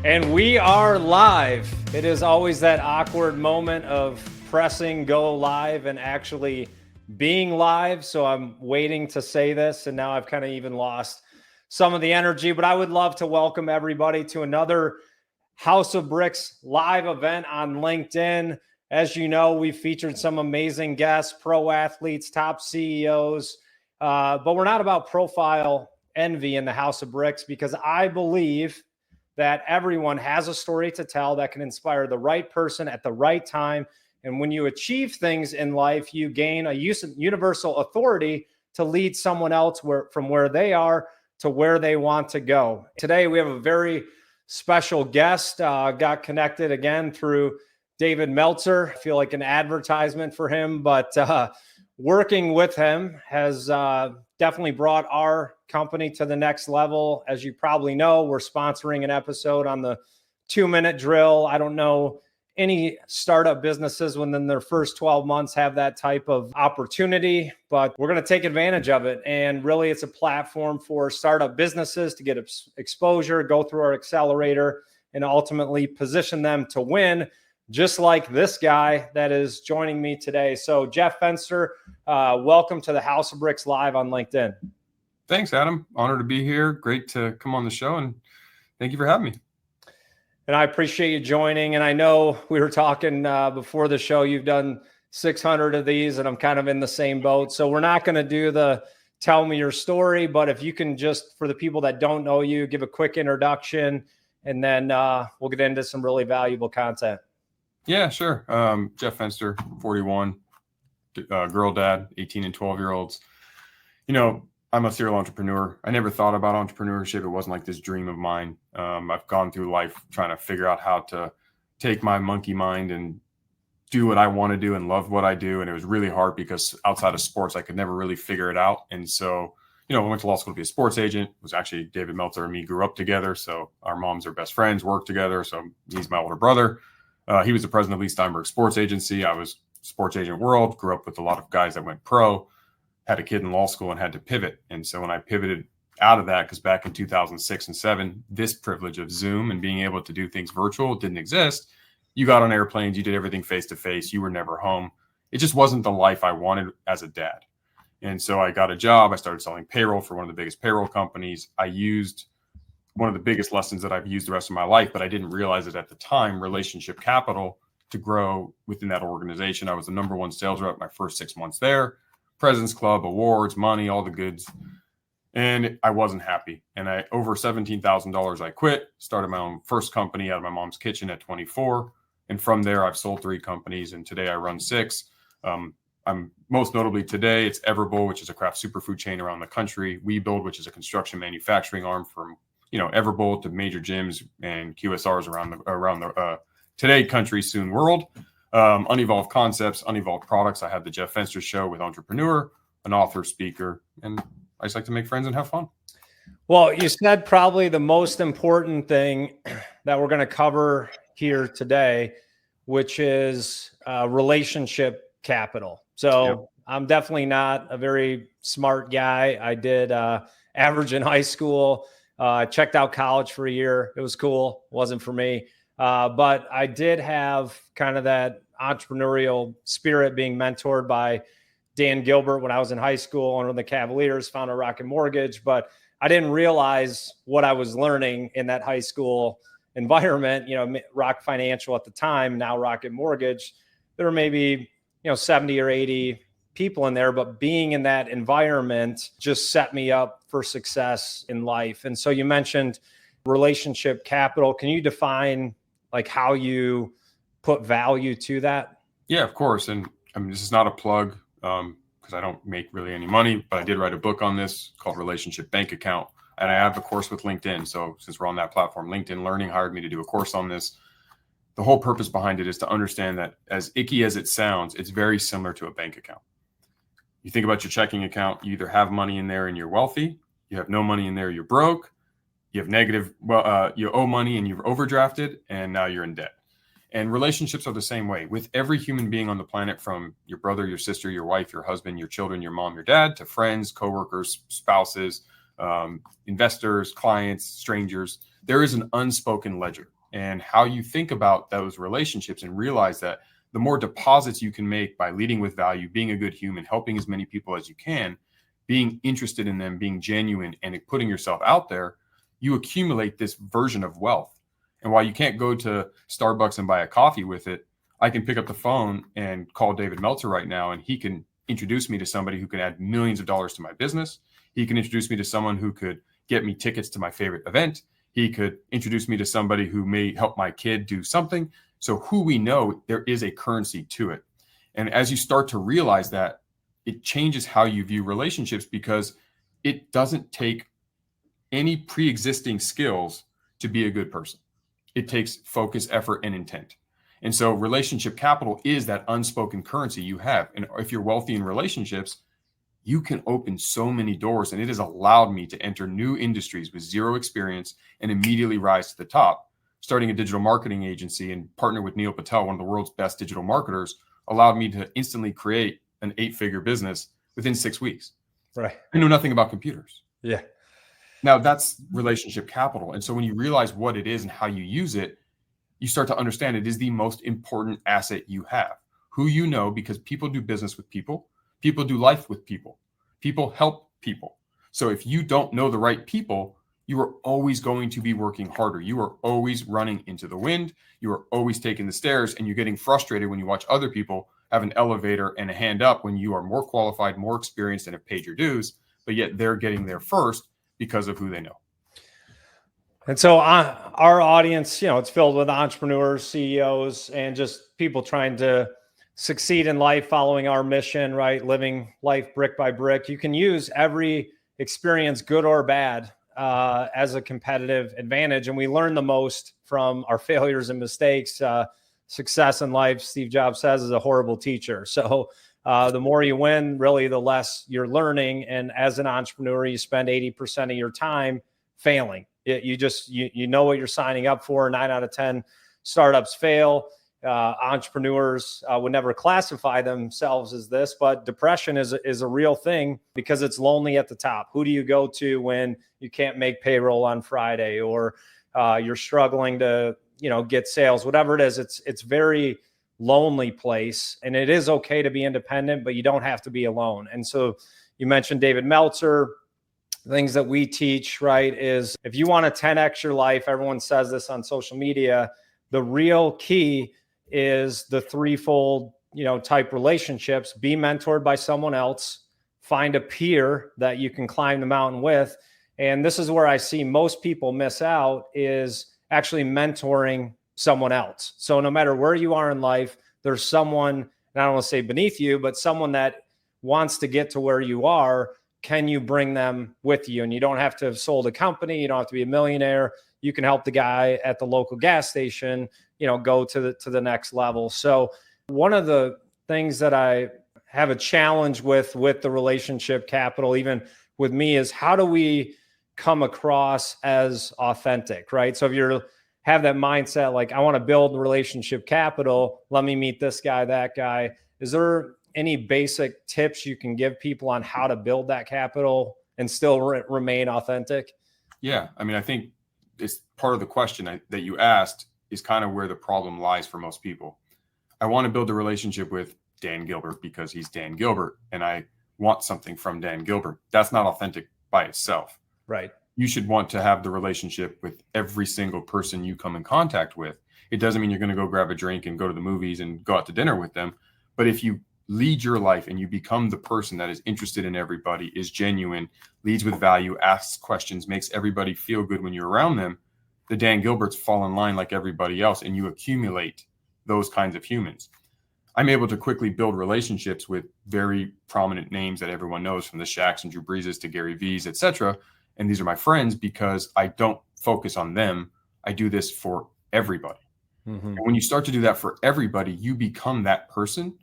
And we are live. It is always that awkward moment of pressing go live and actually being live. So I'm waiting to say this, and now I've kind of even lost some of the energy. But I would love to welcome everybody to another House of Bricks live event on LinkedIn. As you know, we've featured some amazing guests, pro athletes, top CEOs, but we're not about profile envy in the House of Bricks, because I believe that everyone has a story to tell that can inspire the right person at the right time. And when you achieve things in life, you gain a universal authority to lead someone else from where they are to where they want to go. Today, we have a very special guest. Got connected again through David Meltzer. I feel like an advertisement for him, but working with him has definitely brought our company to the next level. As you probably know, we're sponsoring an episode on the 2-minute drill. I don't know any startup businesses within their first 12 months have that type of opportunity, but we're going to take advantage of it. And really, it's a platform for startup businesses to get exposure, go through our accelerator, and ultimately position them to win, just like this guy that is joining me today. So Jeff Fenster, welcome to the House of Bricks live on LinkedIn. Thanks, Adam. Honored to be here. Great to come on the show, and thank you for having me. And I appreciate you joining. And I know we were talking before the show, you've done 600 of these, and I'm kind of in the same boat. So we're not going to do the tell me your story, but if you can just, for the people that don't know you, give a quick introduction, and then we'll get into some really valuable content. Yeah, sure. Jeff Fenster, 41, girl dad, 18 and 12-year-olds. You know, I'm a serial entrepreneur. I never thought about entrepreneurship. It wasn't like this dream of mine. I've gone through life trying to figure out how to take my monkey mind and do what I want to do and love what I do. And it was really hard because outside of sports, I could never really figure it out. And so, I went to law school to be a sports agent. It was actually David Meltzer and me grew up together. So our moms are best friends, work together. So he's my older brother. He was the president of Lee Steinberg Sports Agency. I was sports agent world, grew up with a lot of guys that went pro, had a kid in law school and had to pivot. And so when I pivoted out of that, because back in 2006 and 2007, this privilege of Zoom and being able to do things virtual didn't exist. You got on airplanes, you did everything face to face, you were never home. It just wasn't the life I wanted as a dad. And so I got a job. I started selling payroll for one of the biggest payroll companies. I used one of the biggest lessons that I've used the rest of my life, but I didn't realize it at the time, relationship capital, to grow within that organization. I was the number one sales rep my first 6 months there. President's Club, awards, money, all the goods. And I wasn't happy. And over $17,000, I quit, started my own first company out of my mom's kitchen at 24. And from there, I've sold 3 companies. And today I run 6. I'm most notably today, it's Everbowl, which is a craft superfood chain around the country. We Build, which is a construction manufacturing arm from, Everbowl to major gyms and QSRs around the today country, soon world. Unevolved concepts, unevolved products. I have the Jeff Fenster Show with Entrepreneur, an author, speaker, and I just like to make friends and have fun. Well, you said probably the most important thing that we're going to cover here today, which is relationship capital. So yep. I'm definitely not a very smart guy. I did average in high school. Checked out college for a year. It was cool. Wasn't for me. But I did have kind of that entrepreneurial spirit, being mentored by Dan Gilbert when I was in high school, owner of the Cavaliers, founder Rocket Mortgage. But I didn't realize what I was learning in that high school environment. Rock Financial at the time, now Rocket Mortgage, there were maybe 70 or 80 people in there, but being in that environment just set me up for success in life. And so you mentioned relationship capital. Can you define like how you put value to that? Yeah, of course. And I mean, this is not a plug because I don't make really any money, but I did write a book on this called Relationship Bank Account. And I have a course with LinkedIn. So since we're on that platform, LinkedIn Learning hired me to do a course on this. The whole purpose behind it is to understand that, as icky as it sounds, it's very similar to a bank account. You think about your checking account, you either have money in there and you're wealthy, you have no money in there, you're broke, you have negative, you owe money and you've overdrafted, and now you're in debt. And relationships are the same way with every human being on the planet, from your brother, your sister, your wife, your husband, your children, your mom, your dad, to friends, coworkers, spouses, investors, clients, strangers. There is an unspoken ledger. and how you think about those relationships, and realize that the more deposits you can make by leading with value, being a good human, helping as many people as you can, being interested in them, being genuine, and putting yourself out there, you accumulate this version of wealth. And while you can't go to Starbucks and buy a coffee with it, I can pick up the phone and call David Meltzer right now, and he can introduce me to somebody who can add millions of dollars to my business. He can introduce me to someone who could get me tickets to my favorite event. He could introduce me to somebody who may help my kid do something. So who we know, there is a currency to it. And as you start to realize that, it changes how you view relationships, because it doesn't take any pre-existing skills to be a good person. It takes focus, effort, and intent. And so relationship capital is that unspoken currency you have. And if you're wealthy in relationships, you can open so many doors. And it has allowed me to enter new industries with zero experience and immediately rise to the top. Starting a digital marketing agency and partner with Neil Patel, one of the world's best digital marketers, allowed me to instantly create an 8-figure business within 6 weeks. Right. I knew nothing about computers. Yeah. Now that's relationship capital. And so when you realize what it is and how you use it, you start to understand it is the most important asset you have. Who you know, because people do business with people. People do life with people. People help people. So if you don't know the right people, you are always going to be working harder. You are always running into the wind. You are always taking the stairs, and you're getting frustrated when you watch other people have an elevator and a hand up when you are more qualified, more experienced, and have paid your dues, but yet they're getting there first because of who they know. And so our audience, it's filled with entrepreneurs, CEOs, and just people trying to succeed in life, following our mission, right? Living life brick by brick. You can use every experience, good or bad, as a competitive advantage. And we learn the most from our failures and mistakes. Success in life, Steve Jobs says, is a horrible teacher. So the more you win, really, the less you're learning. And as an entrepreneur, you spend 80% of your time failing. You know what you're signing up for. 9 out of 10 startups fail. Entrepreneurs would never classify themselves as this, but depression is a real thing because it's lonely at the top. Who do you go to when you can't make payroll on Friday, or you're struggling to get sales? Whatever it is, it's very lonely place, and it is okay to be independent, but you don't have to be alone. And so you mentioned David Meltzer. Things that we teach, right, is if you want to 10x your life, everyone says this on social media, the real key is the threefold, type relationships. Be mentored by someone else, find a peer that you can climb the mountain with. And this is where I see most people miss out, is actually mentoring someone else. So no matter where you are in life, there's someone, and I don't want to say beneath you, but someone that wants to get to where you are. Can you bring them with you? And you don't have to have sold a company. You don't have to be a millionaire. You can help the guy at the local gas station, go to the next level. So one of the things that I have a challenge with the relationship capital, even with me, is how do we come across as authentic, right? So if you have that mindset, like, I want to build relationship capital, let me meet this guy, that guy. Is there any basic tips you can give people on how to build that capital and still remain authentic? Yeah. I mean, I think it's part of the question that you asked is kind of where the problem lies for most people. I want to build a relationship with Dan Gilbert because he's Dan Gilbert, and I want something from Dan Gilbert. That's not authentic by itself. Right. You should want to have the relationship with every single person you come in contact with. It doesn't mean you're going to go grab a drink and go to the movies and go out to dinner with them. But if you lead your life and you become the person that is interested in everybody, is genuine, leads with value, asks questions, makes everybody feel good when you're around them, the Dan Gilberts fall in line like everybody else, and you accumulate those kinds of humans. I'm able to quickly build relationships with very prominent names that everyone knows, from the Shaqs and Drew Breeses to Gary V's, etc. And these are my friends because I don't focus on them. I do this for everybody. Mm-hmm. And when you start to do that for everybody, you become that person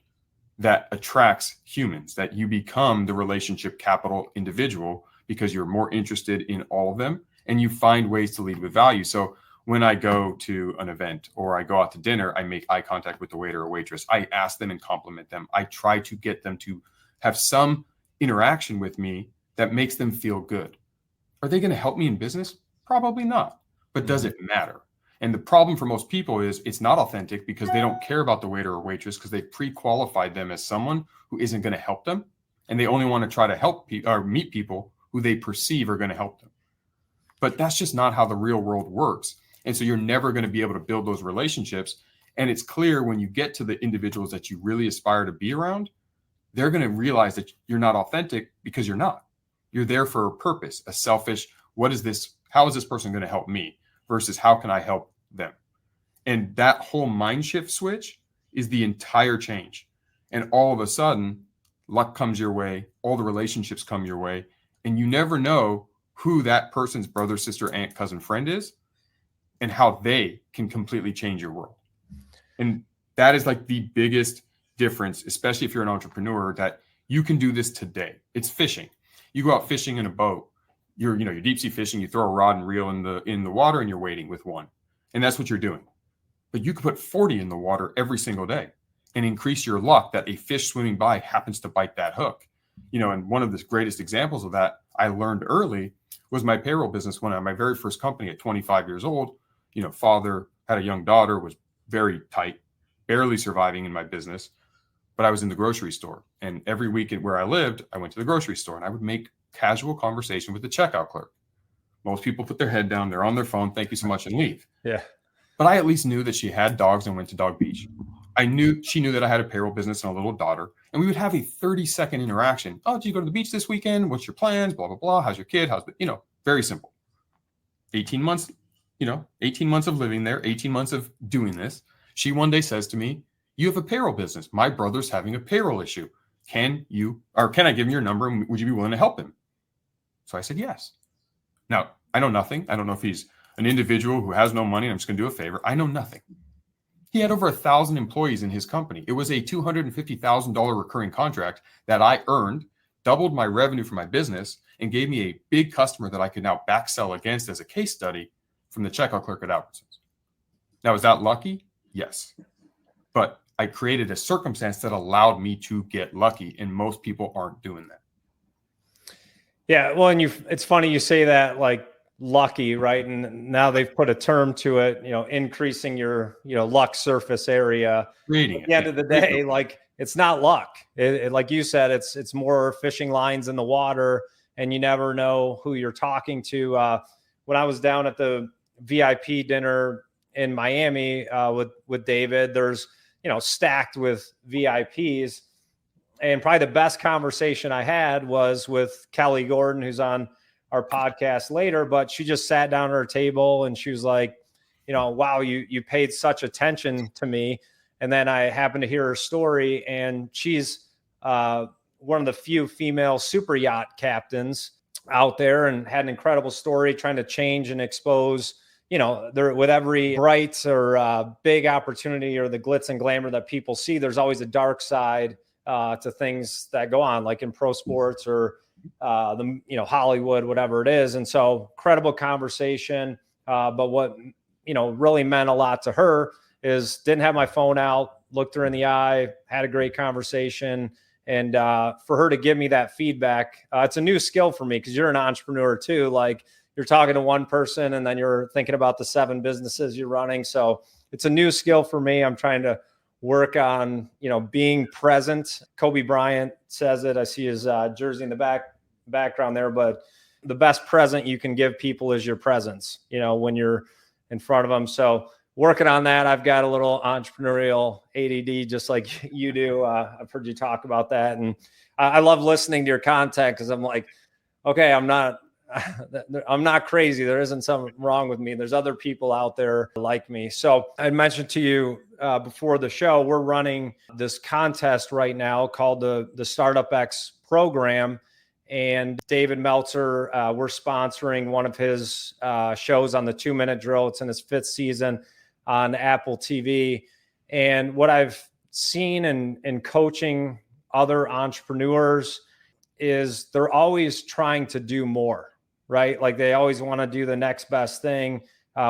that attracts humans, that you become the relationship capital individual because you're more interested in all of them and you find ways to lead with value. So when I go to an event or I go out to dinner, I make eye contact with the waiter or waitress. I ask them and compliment them. I try to get them to have some interaction with me that makes them feel good. Are they going to help me in business? Probably not. But does it matter? And the problem for most people is it's not authentic because they don't care about the waiter or waitress because they pre-qualified them as someone who isn't going to help them. And they only want to try to help or meet people who they perceive are going to help them. But that's just not how the real world works. And so you're never going to be able to build those relationships. And it's clear when you get to the individuals that you really aspire to be around, they're going to realize that you're not authentic because you're not. You're there for a purpose, a selfish, how is this person going to help me versus how can I help them? And that whole mind shift switch is the entire change. And all of a sudden, luck comes your way, all the relationships come your way, and you never know who that person's brother, sister, aunt, cousin, friend is and how they can completely change your world. And that is like the biggest difference, especially if you're an entrepreneur, that you can do this today. It's fishing. You go out fishing in a boat. You're deep sea fishing. You throw a rod and reel in the water, and you're waiting with one, and that's what you're doing. But you could put 40 in the water every single day and increase your luck that a fish swimming by happens to bite that hook. And one of the greatest examples of that I learned early was my payroll business when I had my very first company at 25 years old. Father, had a young daughter, was very tight, barely surviving in my business, but I was in the grocery store. And every weekend where I lived, I went to the grocery store and I would make casual conversation with the checkout clerk. Most people put their head down, they're on their phone, thank you so much, and leave. Yeah. But I at least knew that she had dogs and went to Dog Beach. She knew that I had a payroll business and a little daughter, and we would have a 30-second interaction. Oh, did you go to the beach this weekend? What's your plans? Blah, blah, blah. How's your kid? Very simple. 18 months of living there, 18 months of doing this. She one day says to me, you have a payroll business. My brother's having a payroll issue. Can I give him your number and would you be willing to help him? So I said, yes. Now, I know nothing. I don't know if he's an individual who has no money and I'm just going to do a favor. I know nothing. He had over 1,000 employees in his company. It was a $250,000 recurring contract that I earned, doubled my revenue for my business, and gave me a big customer that I could now back sell against as a case study from the checkout clerk at Albertsons. Now, is that lucky? Yes. But I created a circumstance that allowed me to get lucky, and most people aren't doing that. Yeah, well, and it's funny you say that, like lucky, right? And now they've put a term to it, increasing your, luck surface area. Creating At the end of the day, like it's not luck. Like you said, it's more fishing lines in the water, and you never know who you're talking to. When I was down at the VIP dinner in Miami with David, there's stacked with VIPs. And probably the best conversation I had was with Kelly Gordon, who's on our podcast later, but she just sat down at her table and she was like, wow, you paid such attention to me. And then I happened to hear her story, and she's one of the few female super yacht captains out there and had an incredible story trying to change and expose, there with every bright or big opportunity or the glitz and glamour that people see, there's always a dark side to things that go on, like in pro sports or Hollywood, whatever it is. And so incredible conversation. But what, really meant a lot to her is didn't have my phone out, looked her in the eye, had a great conversation. And for her to give me that feedback, it's a new skill for me because you're an entrepreneur too. Like you're talking to one person and then you're thinking about the 7 businesses you're running. So it's a new skill for me. I'm trying to work on, being present. Kobe Bryant says it. I see his jersey in the background there, but the best present you can give people is your presence, when you're in front of them. So working on that. I've got a little entrepreneurial ADD, just like you do. I've heard you talk about that. And I love listening to your content because I'm like, okay, I'm not crazy. There isn't something wrong with me. There's other people out there like me. So I mentioned to you before the show, we're running this contest right now called the Startup X program. And David Meltzer, we're sponsoring one of his shows on the 2-minute drill. It's in his 5th season on Apple TV. And what I've seen in coaching other entrepreneurs is they're always trying to do more. Right? Like they always want to do the next best thing,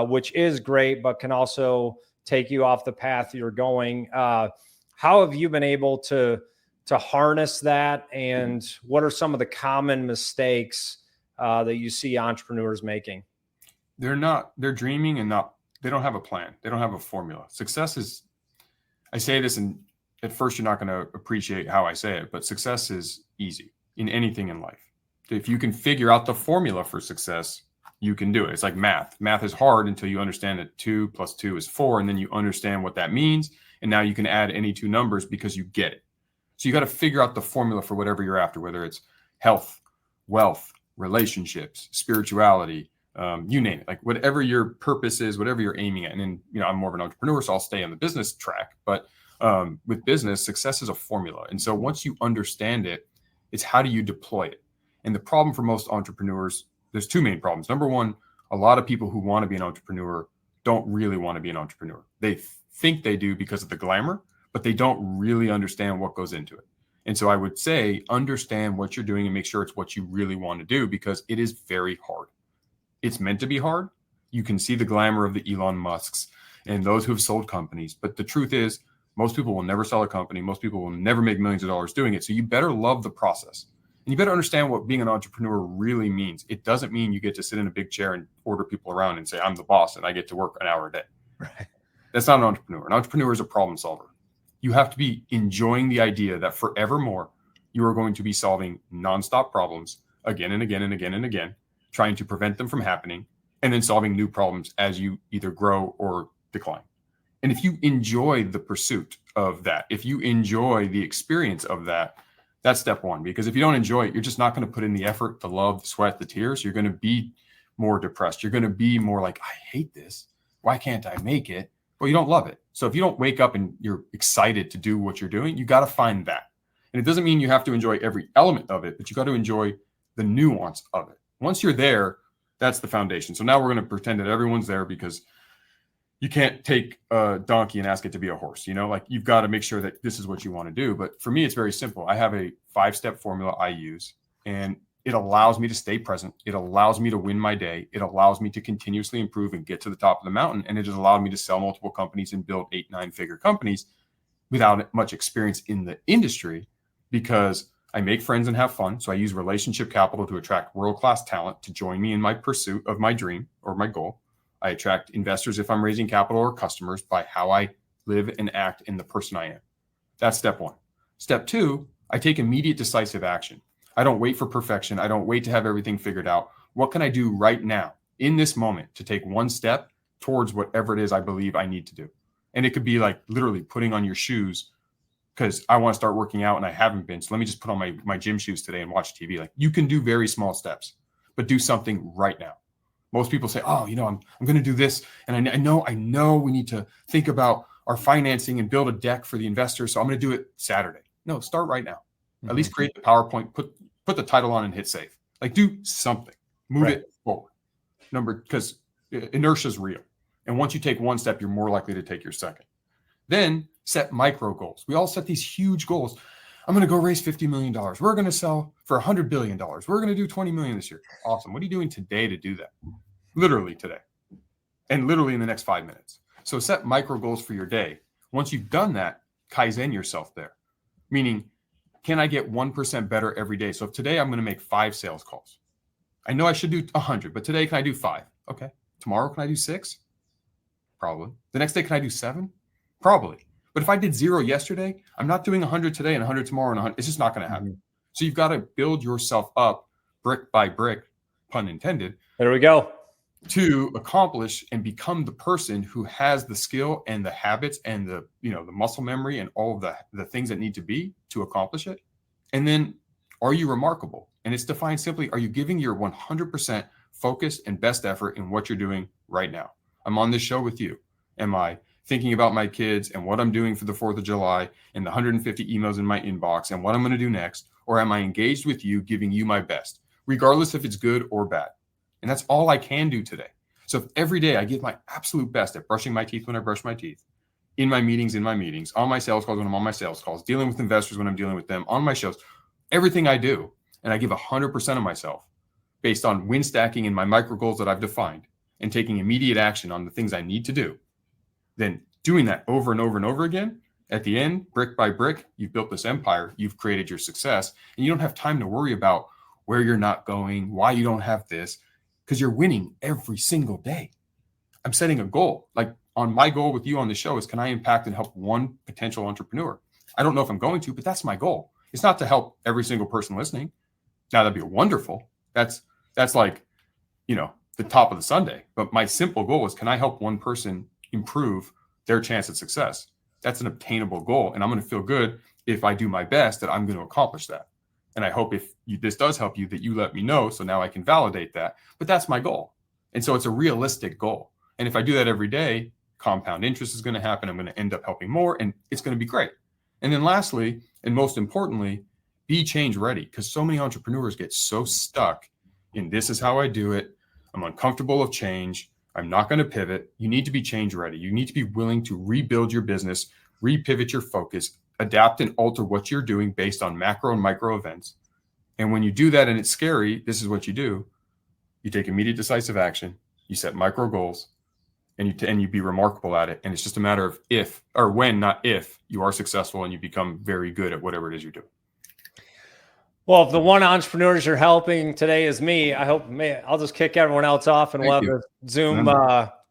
which is great, but can also take you off the path you're going. How have you been able to harness that? And what are some of the common mistakes that you see entrepreneurs making? They're dreaming and not they don't have a plan. They don't have a formula. Success is, I say this, and at first you're not going to appreciate how I say it, but success is easy in anything in life. If you can figure out the formula for success, you can do it. It's like math. Math is hard until you understand that 2 + 2 is 4, and then you understand what that means. And now you can add any two numbers because you get it. So you got to figure out the formula for whatever you're after, whether it's health, wealth, relationships, spirituality, you name it, like whatever your purpose is, whatever you're aiming at. And then, I'm more of an entrepreneur, so I'll stay on the business track. But with business, success is a formula. And so once you understand it, it's how do you deploy it? And the problem for most entrepreneurs, there's two main problems. Number one, a lot of people who want to be an entrepreneur don't really want to be an entrepreneur. They think they do because of the glamour, but they don't really understand what goes into it. And so I would say, understand what you're doing and make sure it's what you really want to do, because it is very hard. It's meant to be hard. You can see the glamour of the Elon Musks and those who have sold companies. But the truth is, most people will never sell a company. Most people will never make millions of dollars doing it. So you better love the process. And you better understand what being an entrepreneur really means. It doesn't mean you get to sit in a big chair and order people around and say, I'm the boss and I get to work an hour a day. Right. That's not an entrepreneur. An entrepreneur is a problem solver. You have to be enjoying the idea that forevermore, you are going to be solving nonstop problems again and again and again and again, trying to prevent them from happening, and then solving new problems as you either grow or decline. And if you enjoy the pursuit of that, if you enjoy the experience of that, that's step one. Because if you don't enjoy it, you're just not going to put in the effort, the love, the sweat, the tears. You're going to be more depressed. You're going to be more like, I hate this. Why can't I make it? Well, you don't love it. So if you don't wake up and you're excited to do what you're doing, you got to find that. And it doesn't mean you have to enjoy every element of it, but you got to enjoy the nuance of it. Once you're there, that's the foundation. So now we're going to pretend that everyone's there, because you can't take a donkey and ask it to be a horse. Like, you've got to make sure that this is what you want to do. But for me, it's very simple. I have a 5-step formula I use, and it allows me to stay present. It allows me to win my day. It allows me to continuously improve and get to the top of the mountain. And it has allowed me to sell multiple companies and build 8-9 figure companies without much experience in the industry, because I make friends and have fun. So I use relationship capital to attract world-class talent to join me in my pursuit of my dream or my goal. I attract investors if I'm raising capital, or customers by how I live and act and the person I am. That's step one. Step two, I take immediate decisive action. I don't wait for perfection. I don't wait to have everything figured out. What can I do right now in this moment to take one step towards whatever it is I believe I need to do? And it could be like literally putting on your shoes because I want to start working out and I haven't been. So let me just put on my gym shoes today and watch TV. Like, you can do very small steps, but do something right now. Most people say, oh, I'm going to do this. And I know we need to think about our financing and build a deck for the investors. So I'm going to do it Saturday. No, start right now. Mm-hmm. At least create the PowerPoint, put the title on and hit save. Like, do something, move it forward. Because inertia is real. And once you take one step, you're more likely to take your second. Then set micro goals. We all set these huge goals. I'm going to go raise $50 million. We're going to sell for $100 billion. We're going to do 20 million this year. Awesome. What are you doing today to do that? Literally today. And literally in the next 5 minutes. So set micro goals for your day. Once you've done that, Kaizen yourself there. Meaning, can I get 1% better every day? So if today I'm going to make 5 sales calls. I know I should do 100, but today can I do 5? Okay. Tomorrow, can I do 6? Probably. The next day, can I do 7? Probably. But if I did 0 yesterday, I'm not doing 100 today and 100 tomorrow and 100. It's just not going to happen. Mm-hmm. So you've got to build yourself up brick by brick, pun intended. There we go. To accomplish and become the person who has the skill and the habits and the muscle memory and all of the things that need to be to accomplish it. And then, are you remarkable? And it's defined simply, are you giving your 100% focus and best effort in what you're doing right now? I'm on this show with you. Am I thinking about my kids and what I'm doing for the 4th of July and the 150 emails in my inbox and what I'm going to do next? Or am I engaged with you, giving you my best, regardless if it's good or bad? And that's all I can do today. So if every day I give my absolute best at brushing my teeth when I brush my teeth, in my meetings, on my sales calls when I'm on my sales calls, dealing with investors when I'm dealing with them, on my shows, everything I do, and I give 100% of myself based on win stacking and my micro goals that I've defined and taking immediate action on the things I need to do, then doing that over and over and over again, at the end, brick by brick, you've built this empire, you've created your success, and you don't have time to worry about where you're not going, why you don't have this, because you're winning every single day. I'm setting a goal. Like on my goal with you on the show is, can I impact and help one potential entrepreneur? I don't know if I'm going to, but that's my goal. It's not to help every single person listening. Now that'd be wonderful. That's like, the top of the sundae. But my simple goal is, can I help one person improve their chance at success? That's an obtainable goal. And I'm going to feel good if I do my best that I'm going to accomplish that. And I hope if this does help you, that you let me know so now I can validate that. But that's my goal. And so it's a realistic goal. And if I do that every day, compound interest is going to happen. I'm going to end up helping more, and it's going to be great. And then lastly, and most importantly, be change ready, because so many entrepreneurs get so stuck in, this is how I do it. I'm uncomfortable of change. I'm not going to pivot. You need to be change ready. You need to be willing to rebuild your business, repivot your focus, adapt and alter what you're doing based on macro and micro events. And when you do that and it's scary, this is what you do. You take immediate decisive action. You set micro goals, and you be remarkable at it. And it's just a matter of if, or when, not if, you are successful and you become very good at whatever it is you do. Well, if the one entrepreneurs you're helping today is me, I hope I'll just kick everyone else off and we'll have a Zoom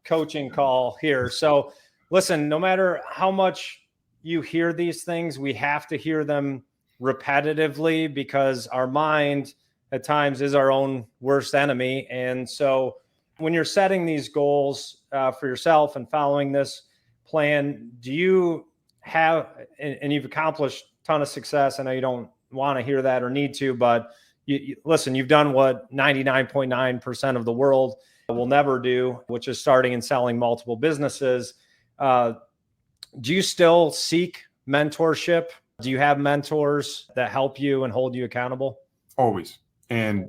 coaching call here. So listen, no matter how much you hear these things, we have to hear them repetitively, because our mind at times is our own worst enemy. And so when you're setting these goals for yourself and following this plan, do you have, and you've accomplished a ton of success. I know you don't want to hear that or need to, but listen, you've done what 99.9% of the world will never do, which is starting and selling multiple businesses. Do you still seek mentorship? Do you have mentors that help you and hold you accountable? Always. And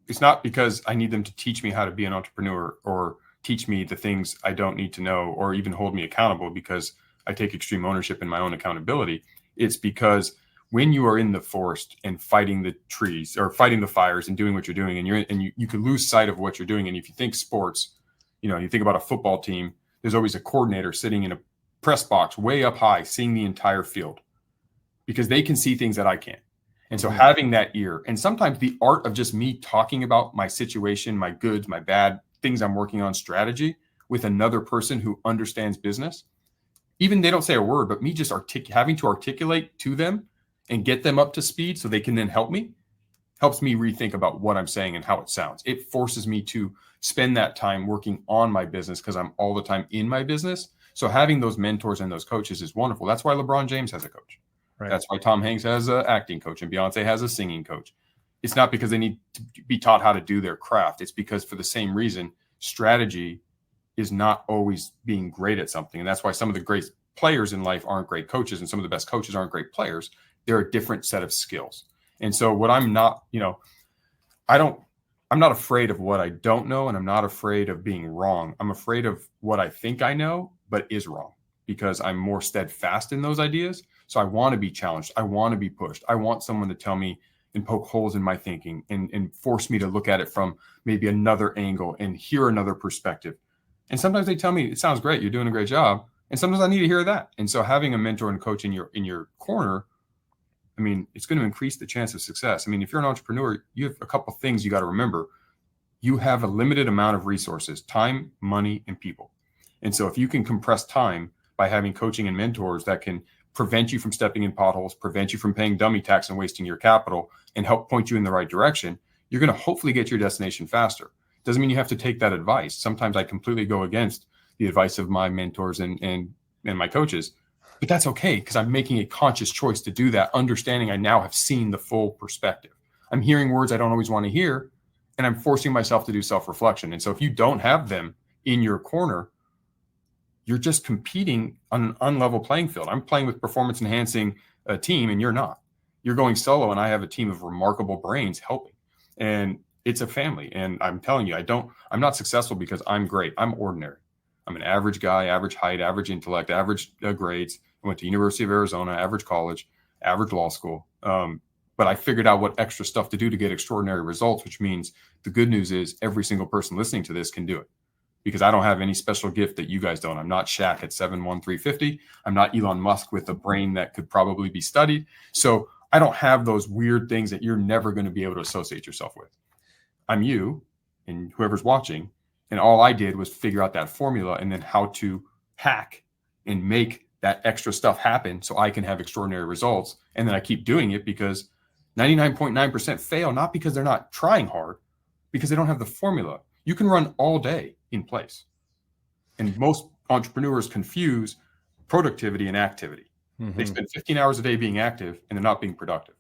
it's not because I need them to teach me how to be an entrepreneur or teach me the things I don't need to know or even hold me accountable, because I take extreme ownership in my own accountability. It's because when you are in the forest and fighting the trees or fighting the fires and doing what you're doing, and you can lose sight of what you're doing. And if you think sports, you think about a football team, there's always a coordinator sitting in a press box way up high, seeing the entire field, because they can see things that I can't. And so having that ear, and sometimes the art of just me talking about my situation, my goods, my bad, things I'm working on, strategy, with another person who understands business, even they don't say a word, but me just having to articulate to them and get them up to speed so they can then help me, helps me rethink about what I'm saying and how it sounds. It forces me to spend that time working on my business, because I'm all the time in my business. So having those mentors and those coaches is wonderful. That's why LeBron James has a coach. Right. That's why Tom Hanks has an acting coach and Beyonce has a singing coach. It's not because they need to be taught how to do their craft. It's because, for the same reason, strategy is not always being great at something. And that's why some of the great players in life aren't great coaches, and some of the best coaches aren't great players. They're a different set of skills. And so what I'm not, I'm not afraid of what I don't know, and I'm not afraid of being wrong. I'm afraid of what I think I know, but is wrong, because I'm more steadfast in those ideas. So I want to be challenged. I want to be pushed. I want someone to tell me and poke holes in my thinking and force me to look at it from maybe another angle and hear another perspective. And sometimes they tell me, it sounds great, you're doing a great job. And sometimes I need to hear that. And so having a mentor and coach in your corner, I mean, it's going to increase the chance of success. I mean, if you're an entrepreneur, you have a couple things you got to remember. You have a limited amount of resources: time, money, and people. And so if you can compress time by having coaching and mentors that can prevent you from stepping in potholes, prevent you from paying dummy tax and wasting your capital, and help point you in the right direction, you're going to hopefully get your destination faster. Doesn't mean you have to take that advice. Sometimes I completely go against the advice of my mentors and my coaches. But that's okay, because I'm making a conscious choice to do that, understanding I now have seen the full perspective. I'm hearing words I don't always want to hear, and I'm forcing myself to do self-reflection. And so if you don't have them in your corner, you're just competing on an unlevel playing field. I'm playing with performance-enhancing team, and you're not. You're going solo, and I have a team of remarkable brains helping. And it's a family. And I'm telling you, I'm not successful because I'm great. I'm ordinary. I'm an average guy, average height, average intellect, average grades. I went to University of Arizona, average college, average law school. But I figured out what extra stuff to do to get extraordinary results, which means the good news is every single person listening to this can do it, because I don't have any special gift that you guys don't. I'm not Shaq at 7'1", 350. I'm not Elon Musk with a brain that could probably be studied. So I don't have those weird things that you're never going to be able to associate yourself with. I'm you and whoever's watching. And all I did was figure out that formula and then how to hack and make that extra stuff happen so I can have extraordinary results. And then I keep doing it because 99.9% fail, not because they're not trying hard, because they don't have the formula. You can run all day in place. And most entrepreneurs confuse productivity and activity. They spend 15 hours a day being active and they're not being productive.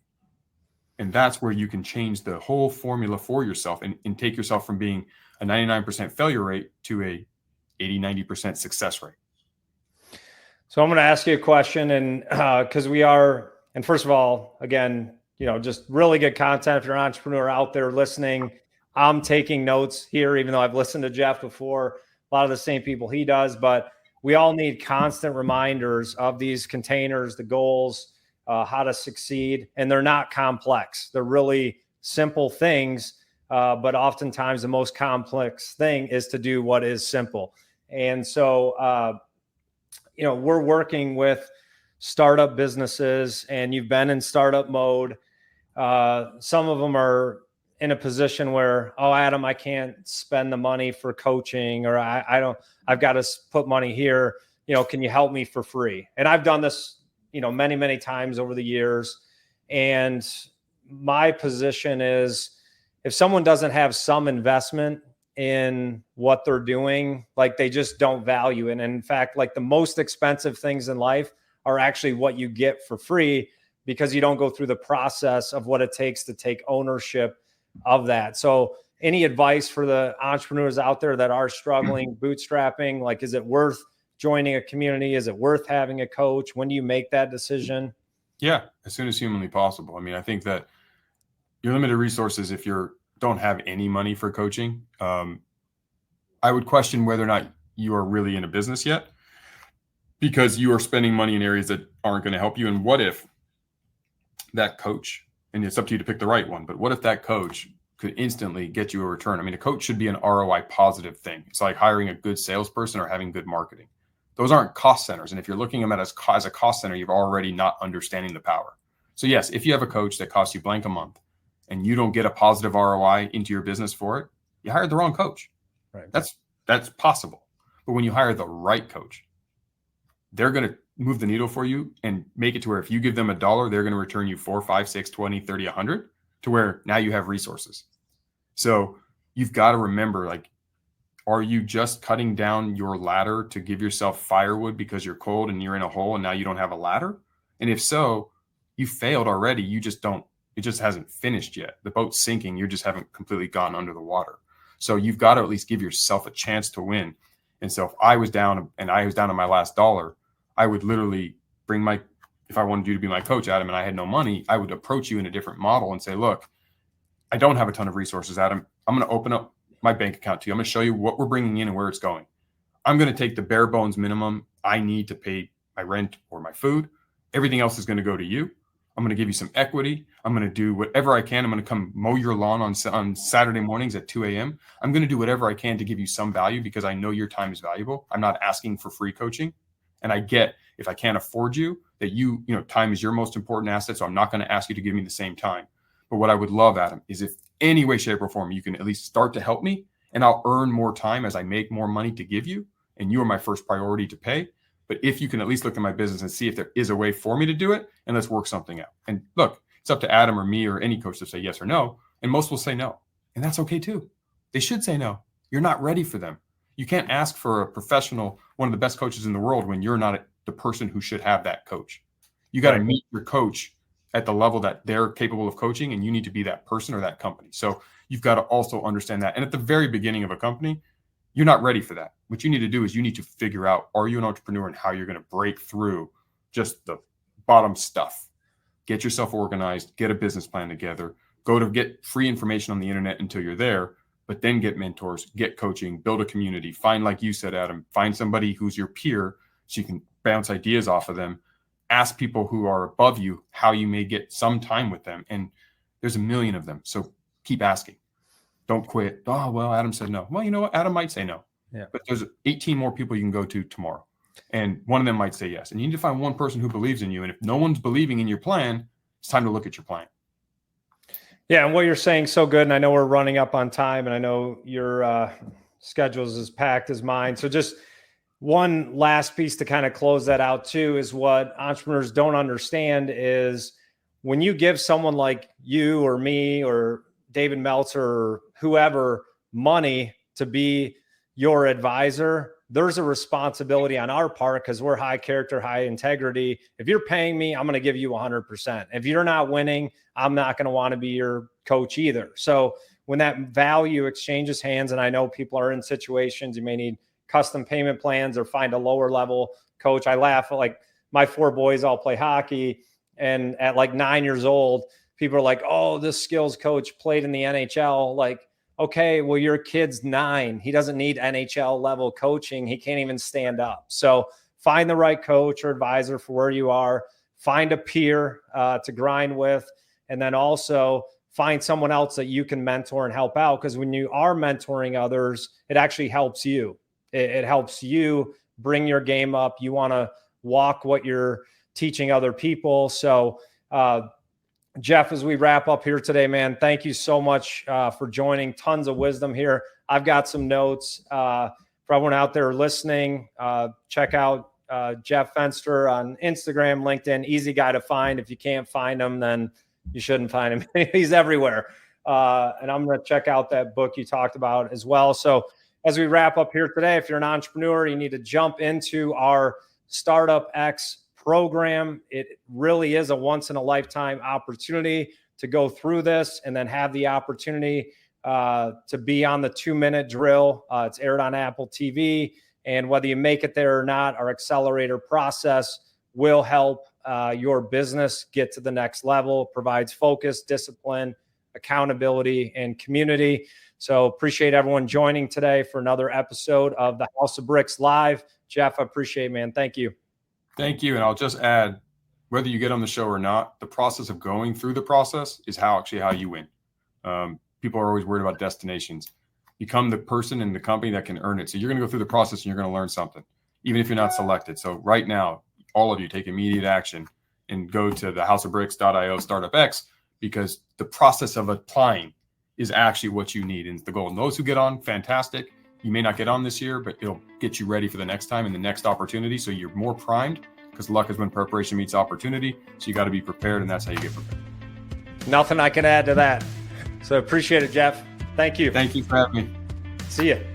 And that's where you can change the whole formula for yourself and take yourself from being a 99% failure rate to a 80, 90% success rate. So I'm going to ask you a question, and because we are, and first of all, again, just really good content. If you're an entrepreneur out there listening, I'm taking notes here, even though I've listened to Jeff before, a lot of the same people he does, but we all need constant reminders of these containers, the goals, how to succeed. And they're not complex. They're really simple things. But oftentimes the most complex thing is to do what is simple. And so, we're working with startup businesses, and you've been in startup mode. Some of them are in a position where, oh, Adam, I can't spend the money for coaching, or I've got to put money here. Can you help me for free? And I've done this, many, many times over the years. And my position is, if someone doesn't have some investment in what they're doing, like they just don't value it. And in fact, like the most expensive things in life are actually what you get for free, because you don't go through the process of what it takes to take ownership of that. So any advice for the entrepreneurs out there that are struggling, bootstrapping? Like, is it worth joining a community? Is it worth having a coach? When do you make that decision? Yeah, as soon as humanly possible. I mean, I think that your limited resources, if you don't have any money for coaching, I would question whether or not you are really in a business yet, because you are spending money in areas that aren't going to help you. And what if that coach, and it's up to you to pick the right one, but what if that coach could instantly get you a return? I mean, a coach should be an ROI positive thing. It's like hiring a good salesperson or having good marketing. Those aren't cost centers. And if you're looking at them as a cost center, you're already not understanding the power. So yes, if you have a coach that costs you blank a month and you don't get a positive ROI into your business for it, you hired the wrong coach. Right. That's possible. But when you hire the right coach, they're going to move the needle for you and make it to where if you give them $1, they're going to return you 4, 5, 6, 20, 30, 100, to where now you have resources. So you've got to remember, like, are you just cutting down your ladder to give yourself firewood because you're cold and you're in a hole and now you don't have a ladder? And if so, you failed already. You just don't, it just hasn't finished yet. The boat's sinking. You just haven't completely gone under the water. So you've got to at least give yourself a chance to win. And so if I was down on my last dollar, I would literally if I wanted you to be my coach, Adam, and I had no money, I would approach you in a different model and say, look, I don't have a ton of resources, Adam. I'm going to open up my bank account to you. I'm going to show you what we're bringing in and where it's going. I'm going to take the bare bones minimum I need to pay my rent or my food. Everything else is going to go to you. I'm going to give you some equity. I'm going to do whatever I can. I'm going to come mow your lawn on Saturday mornings at 2 a.m. I'm going to do whatever I can to give you some value because I know your time is valuable. I'm not asking for free coaching. And I get, if I can't afford you, that time is your most important asset. So I'm not going to ask you to give me the same time. But what I would love, Adam, is if any way, shape, or form you can at least start to help me, and I'll earn more time as I make more money to give you. And you are my first priority to pay. But if you can at least look at my business and see if there is a way for me to do it, and let's work something out. And look, it's up to Adam or me or any coach to say yes or no. And most will say no. And that's okay too. They should say no. You're not ready for them. You can't ask for a professional, one of the best coaches in the world, when you're not the person who should have that coach. You got to meet your coach at the level that they're capable of coaching, and you need to be that person or that company. So you've got to also understand that. And at the very beginning of a company, you're not ready for that. What you need to do is you need to figure out, are you an entrepreneur, and how you're going to break through just the bottom stuff. Get yourself organized, get a business plan together, go to get free information on the internet until you're there, but then get mentors, get coaching, build a community, find, like you said, Adam, find somebody who's your peer so you can bounce ideas off of them. Ask people who are above you how you may get some time with them. And there's a million of them. So keep asking. Don't quit. Oh, well, Adam said no. Well, you know what? Adam might say no. Yeah. But there's 18 more people you can go to tomorrow. And one of them might say yes. And you need to find one person who believes in you. And if no one's believing in your plan, it's time to look at your plan. Yeah. And what you're saying is so good. And I know we're running up on time, and I know you're schedule's as packed as mine. So just one last piece to kind of close that out too is what entrepreneurs don't understand is when you give someone like you or me or David Meltzer or whoever money to be your advisor, there's a responsibility on our part because we're high character, high integrity. If you're paying me, I'm going to give you 100%. If you're not winning, I'm not going to want to be your coach either. So when that value exchanges hands, and I know people are in situations, you may need custom payment plans or find a lower level coach. I laugh, like my 4 boys all play hockey. And at like 9 years old, people are like, oh, this skills coach played in the NHL. Like, okay, well, your kid's 9. He doesn't need NHL level coaching. He can't even stand up. So find the right coach or advisor for where you are. Find a peer to grind with. And then also find someone else that you can mentor and help out. Because when you are mentoring others, it actually helps you. It helps you bring your game up. You want to walk what you're teaching other people. So, Jeff, as we wrap up here today, man, thank you so much for joining. Tons of wisdom here. I've got some notes for everyone out there listening. Check out Jeff Fenster on Instagram, LinkedIn, easy guy to find. If you can't find him, then you shouldn't find him. He's everywhere. And I'm going to check out that book you talked about as well. So as we wrap up here today, if you're an entrepreneur, you need to jump into our Startup X program. It really is a once in a lifetime opportunity to go through this and then have the opportunity to be on the 2-minute drill. It's aired on Apple TV. And whether you make it there or not, our accelerator process will help your business get to the next level, provides focus, discipline, accountability, and community. So appreciate everyone joining today for another episode of the House of Bricks Live. Jeff, I appreciate it, man. Thank you. Thank you. And I'll just add, whether you get on the show or not, the process of going through the process is how you win. People are always worried about destinations. Become the person in the company that can earn it. So you're going to go through the process and you're going to learn something, even if you're not selected. So right now, all of you take immediate action and go to the houseofbricks.io Startup X, because the process of applying is actually what you need. And it's the goal. And those who get on, fantastic. You may not get on this year, but it'll get you ready for the next time and the next opportunity. So you're more primed, because luck is when preparation meets opportunity. So you got to be prepared, and that's how you get prepared. Nothing I can add to that. So appreciate it, Jeff. Thank you. Thank you for having me. See you.